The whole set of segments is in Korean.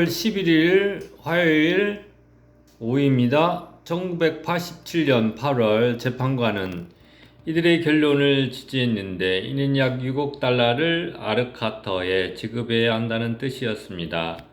8월 11일 화요일 오후입니다. 1987년 8월 재판관은 이들의 결론을 지지했는데 이는 약 6억 달러를 아르카터에 지급해야 한다는 뜻이었습니다.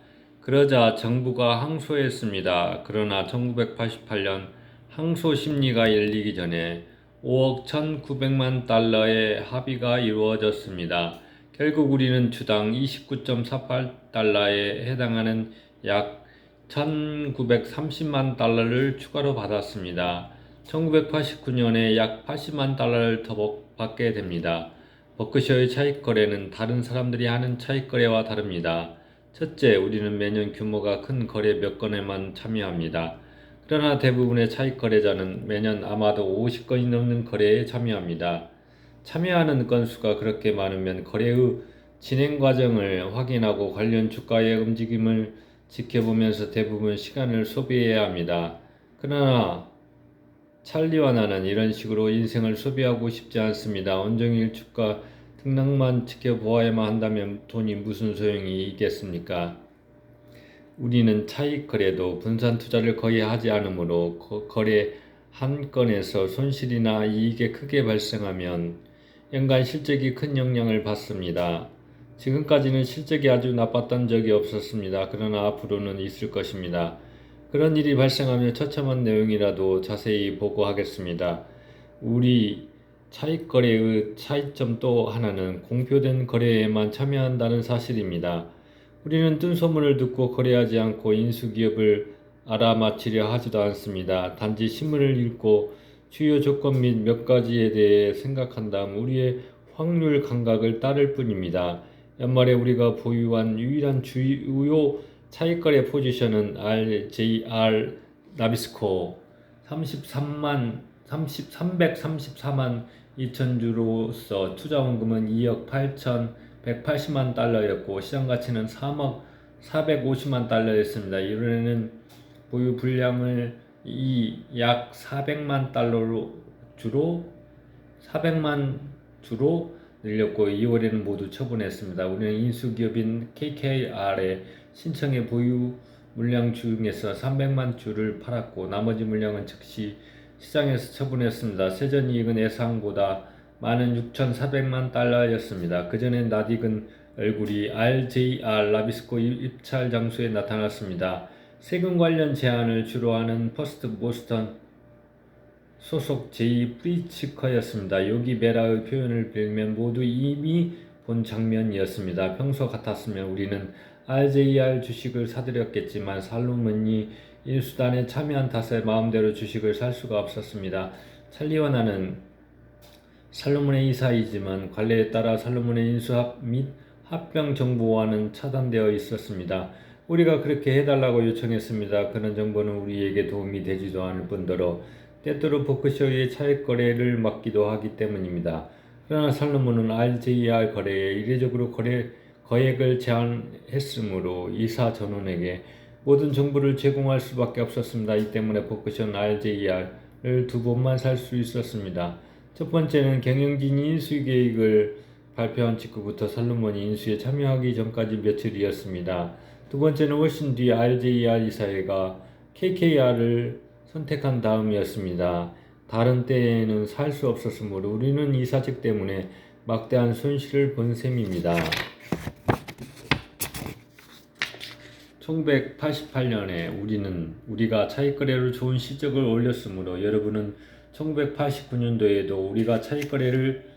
그러자 정부가 항소했습니다. 그러나 1988년 항소 심리가 열리기 전에 5억 1,900만 달러의 합의가 이루어졌습니다. 결국 우리는 주당 29.48달러에 해당하는 약 1,930만 달러를 추가로 받았습니다. 1989년에 약 80만 달러를 더 받게 됩니다. 버크셔의 차익거래는 다른 사람들이 하는 차익거래와 다릅니다. 첫째, 우리는 매년 규모가 큰 거래 몇 건에만 참여합니다. 그러나 대부분의 차익거래자는 매년 아마도 50건이 넘는 거래에 참여합니다. 참여하는 건수가 그렇게 많으면 거래의 진행 과정을 확인하고 관련 주가의 움직임을 지켜보면서 대부분 시간을 소비해야 합니다. 그러나 찰리와 나는 이런 식으로 인생을 소비하고 싶지 않습니다. 온종일 주가 등락만 지켜보아야만 한다면 돈이 무슨 소용이 있겠습니까? 우리는 차익 거래도 분산 투자를 거의 하지 않으므로 거래 한 건에서 손실이나 이익이 크게 발생하면 연간 실적이 큰 영향을 받습니다. 지금까지는 실적이 아주 나빴던 적이 없었습니다. 그러나 앞으로는 있을 것입니다. 그런 일이 발생하면 처참한 내용이라도 자세히 보고하겠습니다. 우리 차익 거래의 차이점 또 하나는 공표된 거래에만 참여한다는 사실입니다. 우리는 뜬 소문을 듣고 거래하지 않고 인수기업을 알아맞히려 하지도 않습니다. 단지 신문을 읽고 주요 조건 및 몇 가지에 대해 생각한 다음 우리의 확률 감각을 따를 뿐입니다. 연말에 우리가 보유한 유일한 주요 차익거래 포지션은 RJR 나비스코 334만 2천 주로서 투자 원금은 2억 8,180만 달러였고 시장 가치는 3억 450만 달러였습니다. 이번에는 보유 분량을 약 400만 주로 늘렸고 2월에는 모두 처분했습니다. 우리는 인수기업인 KKR의 신청의 보유 물량 중에서 300만 주를 팔았고 나머지 물량은 즉시 시장에서 처분했습니다. 세전이익은 예상보다 많은 6,400만 달러였습니다. 그전에 낯익은 얼굴이 RJR 라비스코 입찰 장소에 나타났습니다. 세금 관련 제안을 주로 하는 퍼스트 보스턴 소속 제이 프리츠커였습니다. 요기 베라의 표현을 빌면 모두 이미 본 장면이었습니다. 평소 같았으면 우리는 RJR 주식을 사들였겠지만 살로몬이 인수단에 참여한 탓에 마음대로 주식을 살 수가 없었습니다. 찰리와 나는 살로몬의 이사이지만 관례에 따라 살로몬의 인수합 및 합병 정보와는 차단되어 있었습니다. 우리가 그렇게 해달라고 요청했습니다. 그런 정보는 우리에게 도움이 되지도 않을 뿐더러 때때로 버크셔의 차익 거래를 막기도 하기 때문입니다. 그러나 살로몬은 RJR 거래에 이례적으로 거액을 제한했으므로 이사 전원에게 모든 정보를 제공할 수밖에 없었습니다. 이 때문에 버크셔는 RJR을 두 번만 살 수 있었습니다. 첫 번째는 경영진이 인수 계획을 발표한 직후부터 살로몬이 인수에 참여하기 전까지 며칠이었습니다. 두 번째는 훨씬 뒤 RJR 이사회가 KKR을 선택한 다음이었습니다. 다른 때에는 살 수 없었으므로 우리는 이 사직 때문에 막대한 손실을 본 셈입니다. 1988년에 우리가 차익거래로 좋은 실적을 올렸으므로 여러분은 1989년도에도 우리가 차익거래를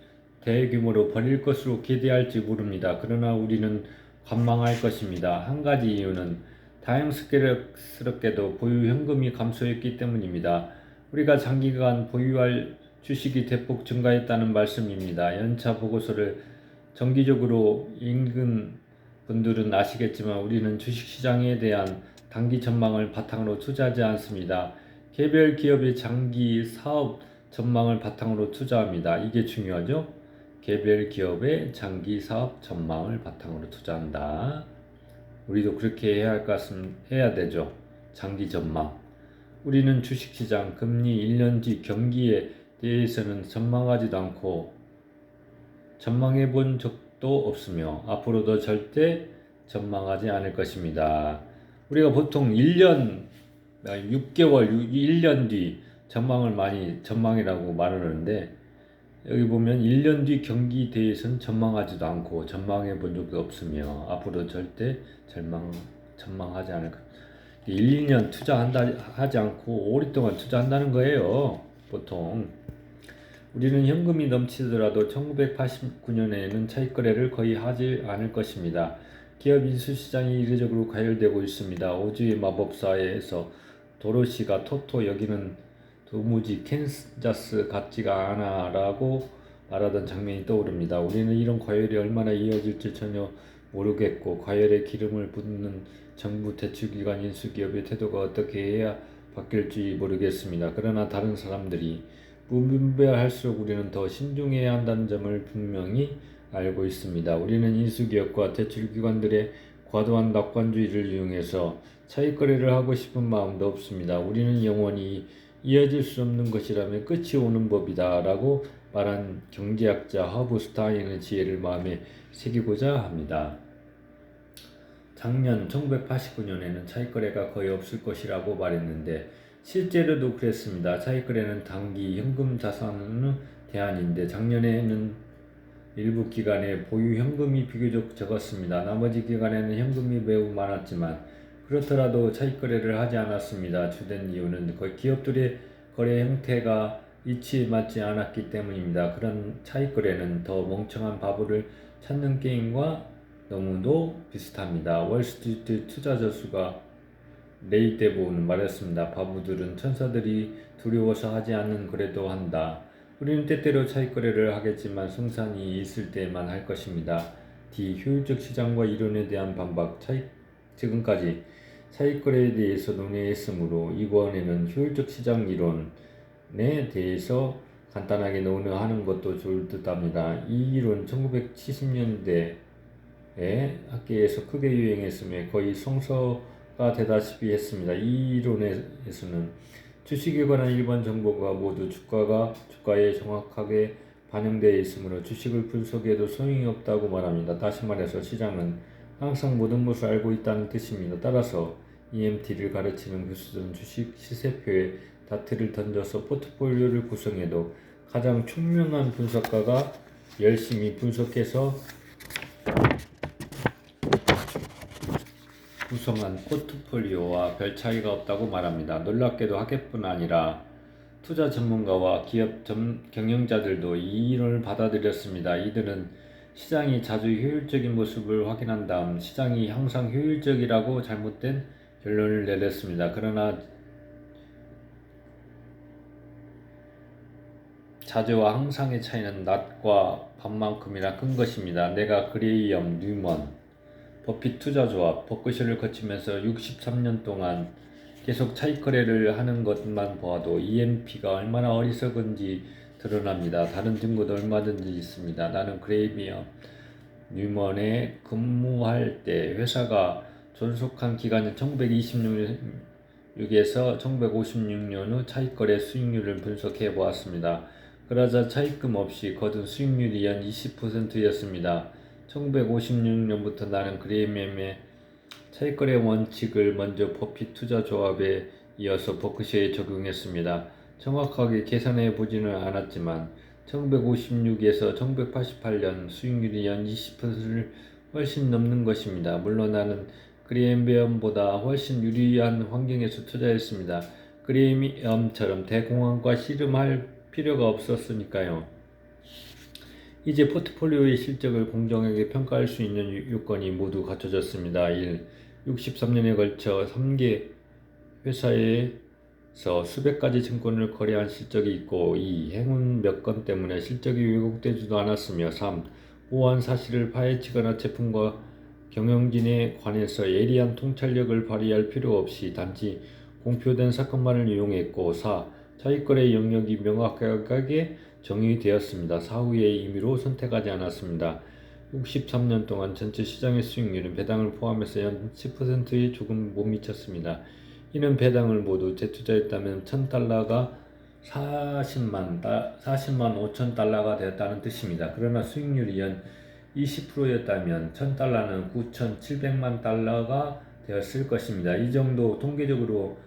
대규모로 벌일 것으로 기대할지 모릅니다. 그러나 우리는 관망할 것입니다. 한 가지 이유는 다행스럽게도 보유 현금이 감소했기 때문입니다. 우리가 장기간 보유할 주식이 대폭 증가했다는 말씀입니다. 연차 보고서를 정기적으로 읽은 분들은 아시겠지만 우리는 주식시장에 대한 단기 전망을 바탕으로 투자하지 않습니다. 개별 기업의 장기 사업 전망을 바탕으로 투자합니다. 이게 중요하죠? 개별 기업의 장기 사업 전망을 바탕으로 투자한다. 우리도 그렇게 해야 되죠. 장기 전망. 우리는 주식시장, 금리, 1년 뒤 경기에 대해서는 전망하지도 않고 전망해 본 적도 없으며 앞으로도 절대 전망하지 않을 것입니다. 우리가 보통 1년, 6개월, 1년 뒤 전망이라고 말을 하는데, 여기 보면 1년 뒤 경기 대해서는 전망하지도 않고 전망해 본 적도 없으며 앞으로 절대 전망하지 않을 것. 1, 2년 하지 않고 오랫동안 투자한다는 거예요. 보통 우리는 현금이 넘치더라도 1989년에는 차익거래를 거의 하지 않을 것입니다. 기업 인수시장이 이례적으로 가열되고 있습니다. 오즈의 마법사에서 도로시가 토토 여기는 도무지 캔자스 같지가 않아 라고 말하던 장면이 떠오릅니다. 우리는 이런 과열이 얼마나 이어질지 전혀 모르겠고 과열에 기름을 붓는 정부 대출기관 인수기업의 태도가 어떻게 해야 바뀔지 모르겠습니다. 그러나 다른 사람들이 무분별할수록 우리는 더 신중해야 한다는 점을 분명히 알고 있습니다. 우리는 인수기업과 대출기관들의 과도한 낙관주의를 이용해서 차익거래를 하고 싶은 마음도 없습니다. 우리는 영원히 이어질 수 없는 것이라면 끝이 오는 법이다 라고 말한 경제학자 허브 스타인의 지혜를 마음에 새기고자 합니다. 작년 1989년에는 차익거래가 거의 없을 것이라고 말했는데 실제로도 그랬습니다. 차익거래는 단기 현금 자산의 대안인데 작년에는 일부 기간에 보유 현금이 비교적 적었습니다. 나머지 기간에는 현금이 매우 많았지만 그렇더라도 차익거래를 하지 않았습니다. 주된 이유는 기업들의 거래 형태가 이치에 맞지 않았기 때문입니다. 그런 차익거래는 더 멍청한 바보를 찾는 게임과 너무도 비슷합니다. 월스트리트 투자저수가 레이 대보는 말했습니다. 바보들은 천사들이 두려워서 하지 않는 거래도 한다. 우리는 때때로 차익거래를 하겠지만 승산이 있을 때만 할 것입니다. D. 효율적 시장과 이론에 대한 반박. 지금까지 차익거래에 대해서 논의했으므로 이번에는 효율적 시장 이론에 대해서 간단하게 논의하는 것도 좋을 듯합니다. 이 이론 1970년대 학계에서 크게 유행했으며 거의 성서가 되다시피 했습니다. 이 이론에서는 주식에 관한 일반 정보가 모두 주가에 정확하게 반영되어 있으므로 주식을 분석해도 소용이 없다고 말합니다. 다시 말해서 시장은 항상 모든 것을 알고 있다는 뜻입니다. 따라서 EMT를 가르치는 교수들은 주식 시세표에 다트를 던져서 포트폴리오를 구성해도 가장 총명한 분석가가 열심히 분석해서 구성한 포트폴리오와 별 차이가 없다고 말합니다. 놀랍게도 학계뿐 아니라 투자 전문가와 기업 경영자들도 이 이론을 받아들였습니다. 이들은 시장이 자주 효율적인 모습을 확인한 다음 시장이 항상 효율적이라고 잘못된 결론을 내렸습니다. 그러나 자주와 항상의 차이는 낮과 밤만큼이나 큰 것입니다. 내가 그레이엄 뉴먼 버핏 투자조합 버크셔를 거치면서 63년 동안 계속 차익거래를 하는 것만 보아도 EMP가 얼마나 어리석은지 드러납니다. 다른 증거도 얼마든지 있습니다. 나는 그레이엄 뉴먼에 근무할 때 회사가 존속한 기간인 1926에서 1956년 후 차익거래 수익률을 분석해 보았습니다. 그러자 차익금 없이 거둔 수익률이 연 20%였습니다. 1956년부터 나는 그레이엄의 차익거래 원칙을 먼저 버핏 투자조합에 이어서 버크셔에 적용했습니다. 정확하게 계산해 보지는 않았지만 1956에서 1988년 수익률이 연 20%를 훨씬 넘는 것입니다. 물론 나는 그레이엄보다 훨씬 유리한 환경에서 투자했습니다. 그레이엄처럼 대공황과 씨름할 필요가 없었으니까요. 이제 포트폴리오의 실적을 공정하게 평가할 수 있는 요건이 모두 갖춰졌습니다. 1. 63년에 걸쳐 3개 회사에서 수백 가지 증권을 거래한 실적이 있고 2. 행운 몇 건 때문에 실적이 왜곡되지도 않았으며 3. 모호한 사실을 파헤치거나 제품과 경영진에 관해서 예리한 통찰력을 발휘할 필요 없이 단지 공표된 사건만을 이용했고 4. 차익거래 영역이 명확하게 정의되었습니다. 사후의 임의로 선택하지 않았습니다. 63년 동안 전체 시장의 수익률은 배당을 포함해서 연 10%에 조금 못 미쳤습니다. 이는 배당을 모두 재투자했다면 $1,000가 40만 5천 달러가 되었다는 뜻입니다. 그러나 수익률이 연 20%였다면 $1,000는 9,700만 달러가 되었을 것입니다. 이 정도 통계적으로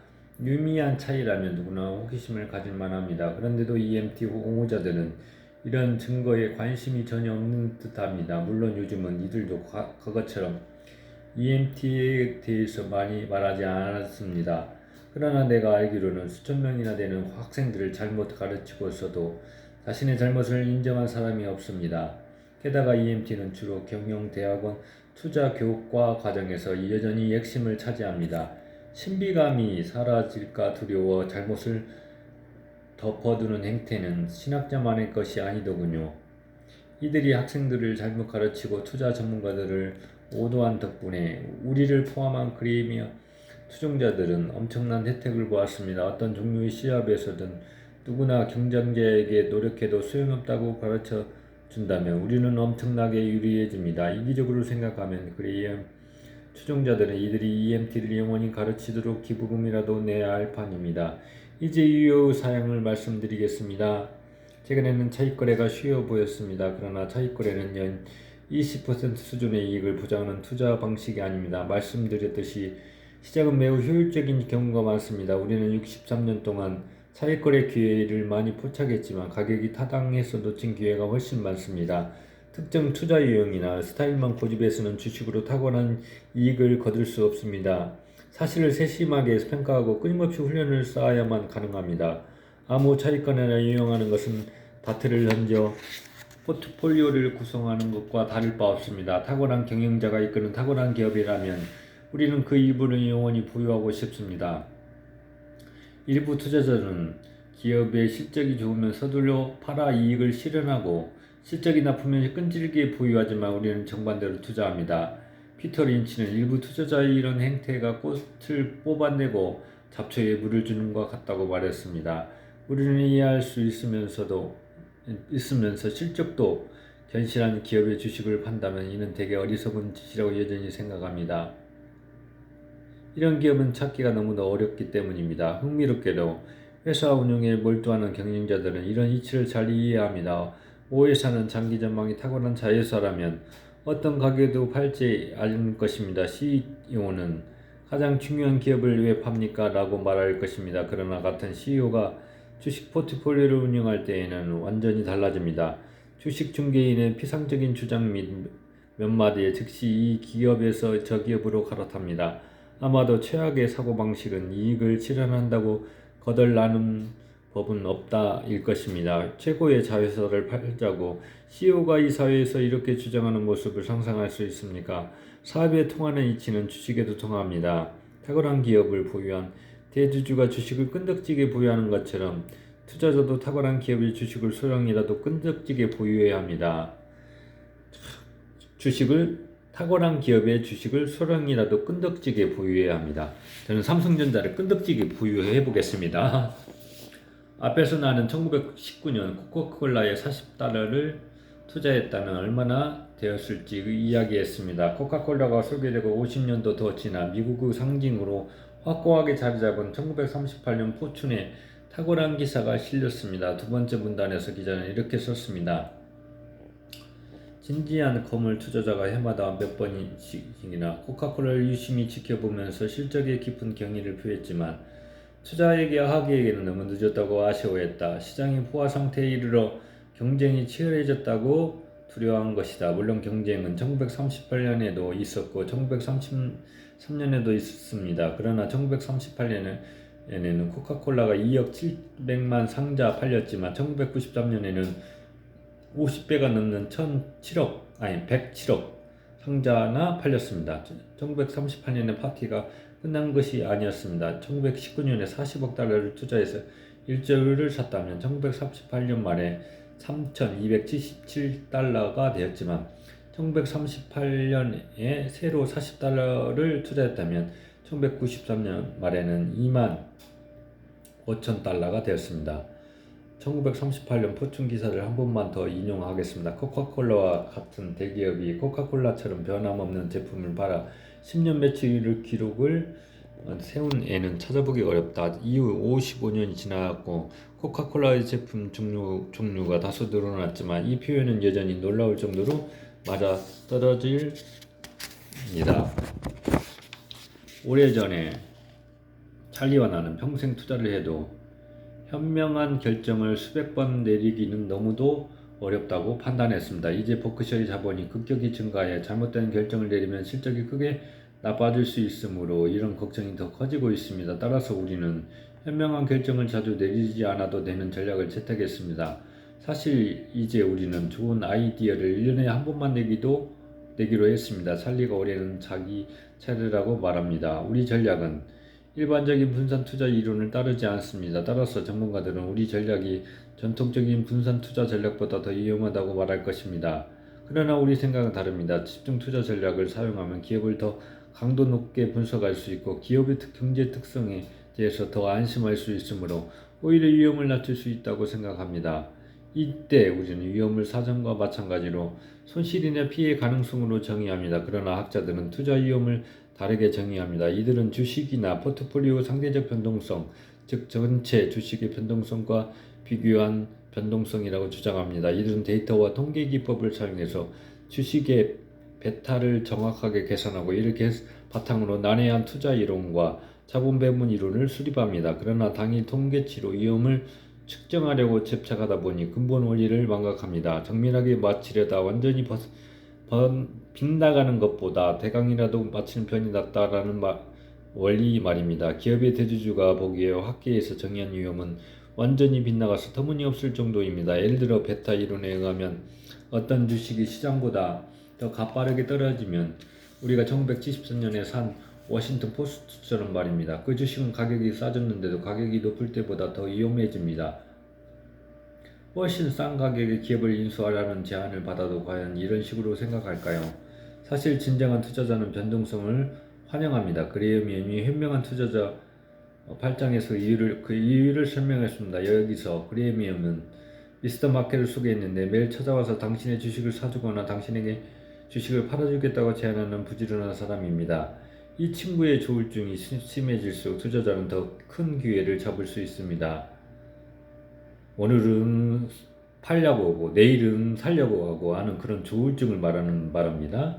유의미한 차이라면 누구나 호기심을 가질 만합니다. 그런데도 EMT 옹호자들은 이런 증거에 관심이 전혀 없는 듯합니다. 물론 요즘은 이들도 과거처럼 EMT에 대해서 많이 말하지 않았습니다. 그러나 내가 알기로는 수천 명이나 되는 학생들을 잘못 가르치고 있어도 자신의 잘못을 인정한 사람이 없습니다. 게다가 EMT는 주로 경영대학원 투자교육과 과정에서 여전히 핵심을 차지합니다. 신비감이 사라질까 두려워 잘못을 덮어두는 행태는 신학자만의 것이 아니더군요. 이들이 학생들을 잘못 가르치고 투자 전문가들을 오도한 덕분에 우리를 포함한 크리미어 투자자들은 엄청난 혜택을 보았습니다. 어떤 종류의 시합에서든 누구나 경쟁자에게 노력해도 소용없다고 가르쳐 준다면 우리는 엄청나게 유리해집니다. 이기적으로 생각하면 크리미어 추종자들은 이들이 EMT를 영원히 가르치도록 기부금이라도 내야 할 판입니다. 이제 유효 사항을 말씀드리겠습니다. 최근에는 차익거래가 쉬워 보였습니다. 그러나 차익거래는 연 20% 수준의 이익을 보장하는 투자 방식이 아닙니다. 말씀드렸듯이 시장은 매우 효율적인 경우가 많습니다. 우리는 63년 동안 차익거래 기회를 많이 포착했지만 가격이 타당해서 놓친 기회가 훨씬 많습니다. 특정 투자 유형이나 스타일만 고집해서는 주식으로 탁월한 이익을 거둘 수 없습니다. 사실을 세심하게 평가하고 끊임없이 훈련을 쌓아야만 가능합니다. 아무 차익거래나 이용하는 것은 다트를 던져 포트폴리오를 구성하는 것과 다를 바 없습니다. 탁월한 경영자가 이끄는 탁월한 기업이라면 우리는 그 일부를 영원히 보유하고 싶습니다. 일부 투자자들은 기업의 실적이 좋으면 서둘러 팔아 이익을 실현하고 실적이 나쁘면 끈질기게 보유하지만 우리는 정반대로 투자합니다. 피터 린치는 일부 투자자의 이런 행태가 꽃을 뽑아내고 잡초에 물을 주는 것 같다고 말했습니다. 우리는 이해할 수 있으면서 실적도 견실한 기업의 주식을 판다면 이는 되게 어리석은 짓이라고 여전히 생각합니다. 이런 기업은 찾기가 너무나 어렵기 때문입니다. 흥미롭게도 회사 운영에 몰두하는 경영자들은 이런 이치를 잘 이해합니다. 오회사는 장기 전망이 탁월한 자회사라면 어떤 가격에도 팔지 않을 것입니다. CEO는 가장 중요한 기업을 왜 팝니까? 라고 말할 것입니다. 그러나 같은 CEO가 주식 포트폴리오를 운영할 때에는 완전히 달라집니다. 주식 중개인의 피상적인 주장 및 몇 마디에 즉시 이 기업에서 저 기업으로 갈아탑니다. 아마도 최악의 사고방식은 이익을 실현한다고 거덜나는 법은 없다일 것입니다. 최고의 자회사를 팔자고 CEO가 이 사회에서 이렇게 주장하는 모습을 상상할 수 있습니까? 사업에 통하는 이치는 주식에도 통합니다. 탁월한 기업을 보유한 대주주가 주식을 끈덕지게 보유하는 것처럼 투자자도 탁월한 기업의 주식을 소량이라도 끈덕지게 보유해야 합니다. 탁월한 기업의 주식을 소량이라도 끈덕지게 보유해야 합니다. 저는 삼성전자를 끈덕지게 보유해 보겠습니다. 앞에서 나는 1919년 코카콜라에 40달러를 투자했다면 얼마나 되었을지 이야기했습니다. 코카콜라가 소개되고 50년도 더 지나 미국의 상징으로 확고하게 자리잡은 1938년 포춘에 탁월한 기사가 실렸습니다. 두 번째 문단에서 기자는 이렇게 썼습니다. 진지한 건물 투자자가 해마다 몇 번씩이나 코카콜라를 유심히 지켜보면서 실적에 깊은 경의를 표했지만 투자에게 하기에는 너무 늦었다고 아쉬워했다. 시장이 포화 상태에 이르러 경쟁이 치열해졌다고 두려워한 것이다. 물론 경쟁은 1938년에도 있었고 1933년에도 있었습니다. 그러나 1938년에는 코카콜라가 2억 700만 상자 팔렸지만 1993년에는 50배가 넘는 107억 상자나 팔렸습니다. 1938년의 파티가 끝난 것이 아니었습니다. 1919년에 40억 달러를 투자해서 1조를 샀다면 1938년 말에 3,277달러가 되었지만 1938년에 새로 40달러를 투자했다면 1993년 말에는 2만 5천 달러가 되었습니다. 1938년 포춘 기사를 한 번만 더 인용하겠습니다. 코카콜라와 같은 대기업이 코카콜라처럼 변함없는 제품을 팔아 10년 매출 기록을 세운 애는 찾아보기 어렵다. 이후 55년이 지나갔고 코카콜라의 제품 종류가 다소 늘어났지만 이 표현은 여전히 놀라울 정도로 맞아 떨어집니다. 오래전에 찰리와 나는 평생 투자를 해도 현명한 결정을 수백 번 내리기는 너무도 어렵다고 판단했습니다. 이제 버크셔의 자본이 급격히 증가해 잘못된 결정을 내리면 실적이 크게 나빠질 수 있으므로 이런 걱정이 더 커지고 있습니다. 따라서 우리는 현명한 결정을 자주 내리지 않아도 되는 전략을 채택했습니다. 사실 이제 우리는 좋은 아이디어를 1년에 한 번만 내기로 했습니다. 찰리가 올해는 자기 차례라고 말합니다. 우리 전략은 일반적인 분산 투자 이론을 따르지 않습니다. 따라서 전문가들은 우리 전략이 전통적인 분산 투자 전략보다 더 위험하다고 말할 것입니다. 그러나 우리 생각은 다릅니다. 집중 투자 전략을 사용하면 기업을 더 강도 높게 분석할 수 있고 기업의 경제 특성에 대해서 더 안심할 수 있으므로 오히려 위험을 낮출 수 있다고 생각합니다. 이때 우리는 위험을 사전과 마찬가지로 손실이나 피해 가능성으로 정의합니다. 그러나 학자들은 투자 위험을 다르게 정의합니다. 이들은 주식이나 포트폴리오 상대적 변동성, 즉 전체 주식의 변동성과 비교한 변동성이라고 주장합니다. 이들은 데이터와 통계 기법을 사용해서 주식의 베타를 정확하게 계산하고 이를 바탕으로 난해한 투자 이론과 자본 배분 이론을 수립합니다. 그러나 당일 통계치로 위험을 측정하려고 집착하다 보니 근본 원리를 망각합니다. 정밀하게 맞추려다 완전히 빗나가는 것보다 대강이라도 맞히는 편이 낫다라는 원리 말입니다. 기업의 대주주가 보기에 학계에서 정의한 위험은 완전히 빗나가서 터무니없을 정도입니다. 예를 들어 베타 이론에 의하면 어떤 주식이 시장보다 더 가파르게 떨어지면 우리가 1973년에 산 워싱턴 포스트처럼 말입니다. 그 주식은 가격이 싸졌는데도 가격이 높을 때보다 더 위험해집니다. 훨씬 싼 가격의 기업을 인수하라는 제안을 받아도 과연 이런 식으로 생각할까요? 사실 진정한 투자자는 변동성을 환영합니다. 그레이엄이 현명한 투자자 8장에서 그 이유를 설명했습니다. 여기서 그레이엄은 미스터 마켓을 소개했는데 매일 찾아와서 당신의 주식을 사주거나 당신에게 주식을 팔아주겠다고 제안하는 부지런한 사람입니다. 이 친구의 조울증이 심해질수록 투자자는 더 큰 기회를 잡을 수 있습니다. 오늘은 팔려고 하고 내일은 살려고 하고 하는 그런 조울증을 말하는 말입니다.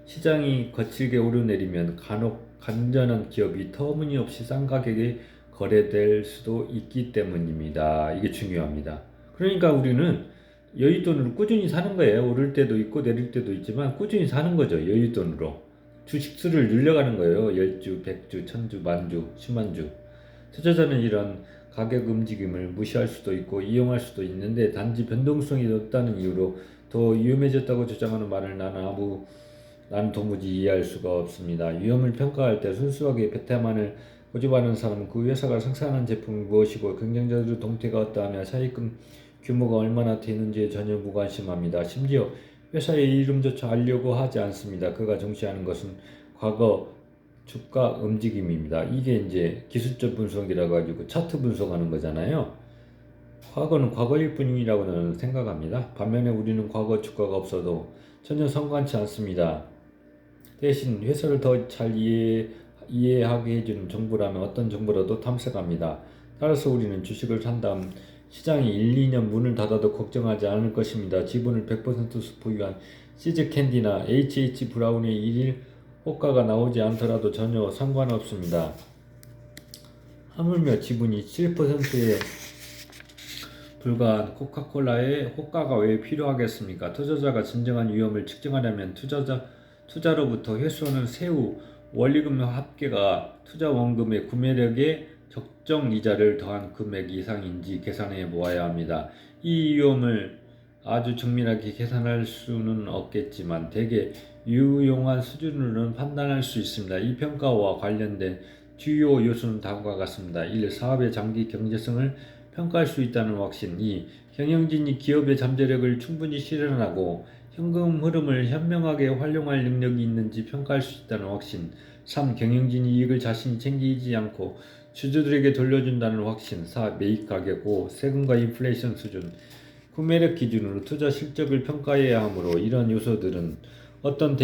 시장이 거칠게 오르내리면 간혹 간전한 기업이 터무니없이 싼 가격에 거래될 수도 있기 때문입니다. 이게 중요합니다. 그러니까 우리는 여윳돈으로 꾸준히 사는 거예요. 오를 때도 있고 내릴 때도 있지만 꾸준히 사는 거죠. 여윳돈으로. 주식 수를 늘려가는 거예요. 10주, 100주, 1000주, 만주, 10만주. 투자자는 이런 가격 움직임을 무시할 수도 있고 이용할 수도 있는데 단지 변동성이 높다는 이유로 더 위험해졌다고 주장하는 말을 나는 도무지 이해할 수가 없습니다. 위험을 평가할 때 순수하게 베타만을 고집하는 사람은 그 회사가 생산하는 제품이 무엇이고 경쟁자들의 동태가 어떠하며 차익금 규모가 얼마나 되는지에 전혀 무관심합니다. 심지어 회사의 이름조차 알려고 하지 않습니다. 그가 중시하는 것은 과거 주가 움직임입니다. 이게 이제 기술적 분석이라 가지고 차트 분석하는 거잖아요. 과거는 과거일 뿐이라고 저는 생각합니다. 반면에 우리는 과거 주가가 없어도 전혀 상관치 않습니다. 대신 회사를 더 잘 이해하게 해주는 정보라면 어떤 정보라도 탐색합니다. 따라서 우리는 주식을 산 다음 시장이 1, 2년 문을 닫아도 걱정하지 않을 것입니다. 지분을 100% 보유한 시즈캔디나 H.H. 브라운의 일일 호가가 나오지 않더라도 전혀 상관없습니다. 하물며 지분이 7%에 불과한 코카콜라의 호가가 왜 필요하겠습니까? 투자자가 진정한 위험을 측정하려면 투자로부터 회수하는 세후 원리금 합계가 투자 원금의 구매력에 적정 이자를 더한 금액 이상인지 계산해 보아야 합니다. 이 위험을 아주 정밀하게 계산할 수는 없겠지만 대개 유용한 수준으로는 판단할 수 있습니다. 이 평가와 관련된 주요 요소는 다음과 같습니다. 1. 사업의 장기 경제성을 평가할 수 있다는 확신. 2. 경영진이 기업의 잠재력을 충분히 실현하고 현금 흐름을 현명하게 활용할 능력이 있는지 평가할 수 있다는 확신. 3. 경영진이 이익을 자신이 챙기지 않고 주주들에게 돌려준다는 확신. 4. 매입 가격. 5. 세금과 인플레이션 수준. 구매력 기준으로 투자 실적을 평가해야 하므로 이런 요소들은 어떤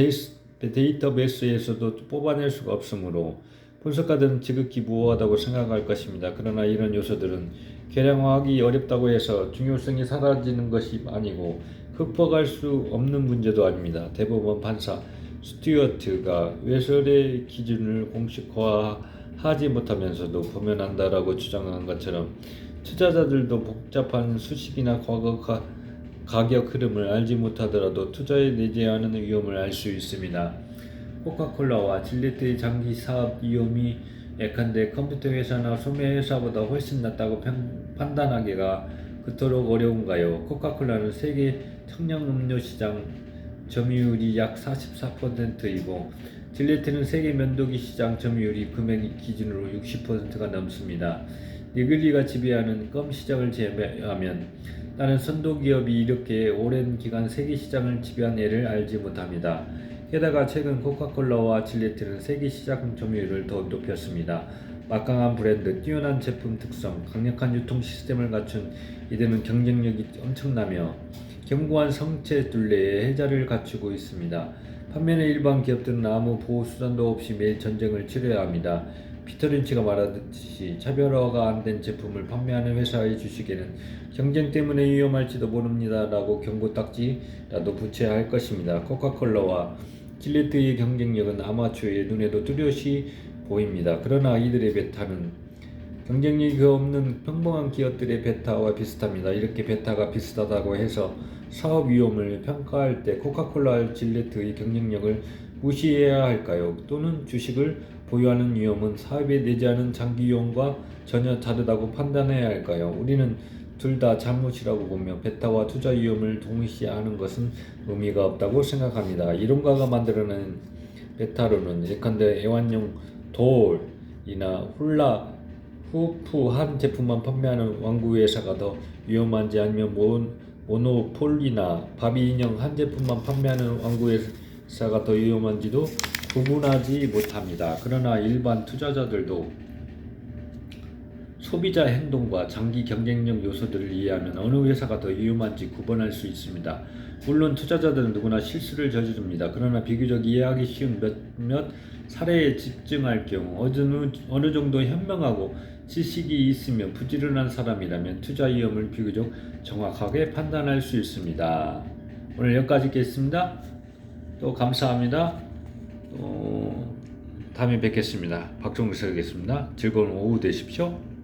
데이터베이스에서도 뽑아낼 수가 없으므로 분석가들은 지극히 무모하다고 생각할 것입니다. 그러나 이런 요소들은 계량화하기 어렵다고 해서 중요성이 사라지는 것이 아니고 극복할 수 없는 문제도 아닙니다. 대법원 판사, 스튜어트가 외설의 기준을 공식화하지 못하면서도 보면 안다라고 주장한 것처럼 투자자들도 복잡한 수식이나 과거 가격 흐름을 알지 못하더라도 투자에 내재하는 위험을 알 수 있습니다. 코카콜라와 질레트의 장기 사업 위험이 예컨대 컴퓨터 회사나 소매 회사보다 훨씬 낫다고 판단하기가 그토록 어려운가요? 코카콜라는 세계 청량음료 시장 점유율이 약 44%이고 질레트는 세계 면도기 시장 점유율이 금액 기준으로 60%가 넘습니다. 니글리가 지배하는 껌 시장을 제외하면 다른 선도기업이 이렇게 오랜 기간 세계 시장을 지배한 예를 알지 못합니다. 게다가 최근 코카콜라와 질레트는 세계 시장 점유율을 더 높였습니다. 막강한 브랜드, 뛰어난 제품 특성, 강력한 유통 시스템을 갖춘 이들은 경쟁력이 엄청나며 견고한 성체 둘레에 해자를 갖추고 있습니다. 반면에 일반 기업들은 아무 보호 수단도 없이 매일 전쟁을 치러야 합니다. 피터 린치가 말하듯이 차별화가 안 된 제품을 판매하는 회사의 주식에는 경쟁 때문에 위험할지도 모릅니다라고 경고 딱지라도 붙여야 할 것입니다. 코카콜라와 질레트의 경쟁력은 아마추어의 눈에도 뚜렷이 보입니다. 그러나 이들의 베타는 경쟁력이 없는 평범한 기업들의 베타와 비슷합니다. 이렇게 베타가 비슷하다고 해서 사업 위험을 평가할 때 코카콜라 질레트의 경쟁력을 무시해야 할까요? 또는 주식을 보유하는 위험은 사업에 내재하는 장기 위험과 전혀 다르다고 판단해야 할까요? 우리는 둘 다 잘못이라고 보며 베타와 투자 위험을 동시하는 것은 의미가 없다고 생각합니다. 이론가가 만들어낸 베타로는 예컨대 애완용 돌이나 훌라 후프 한 제품만 판매하는 왕구 회사가 더 위험한지 아니면 모노폴리나 바비 인형 한 제품만 판매하는 왕구 회사가 더 위험한지도 구분하지 못합니다. 그러나 일반 투자자들도 소비자 행동과 장기 경쟁력 요소들을 이해하면 어느 회사가 더 위험한지 구분할 수 있습니다. 물론 투자자들은 누구나 실수를 저지릅니다. 그러나 비교적 이해하기 쉬운 몇몇 사례에 집중할 경우 어느 정도 현명하고 지식이 있으며 부지런한 사람이라면 투자 위험을 비교적 정확하게 판단할 수 있습니다. 오늘 여기까지 있겠습니다. 또 감사합니다. 또 다음에 뵙겠습니다. 박종석 설계였습니다. 즐거운 오후 되십시오.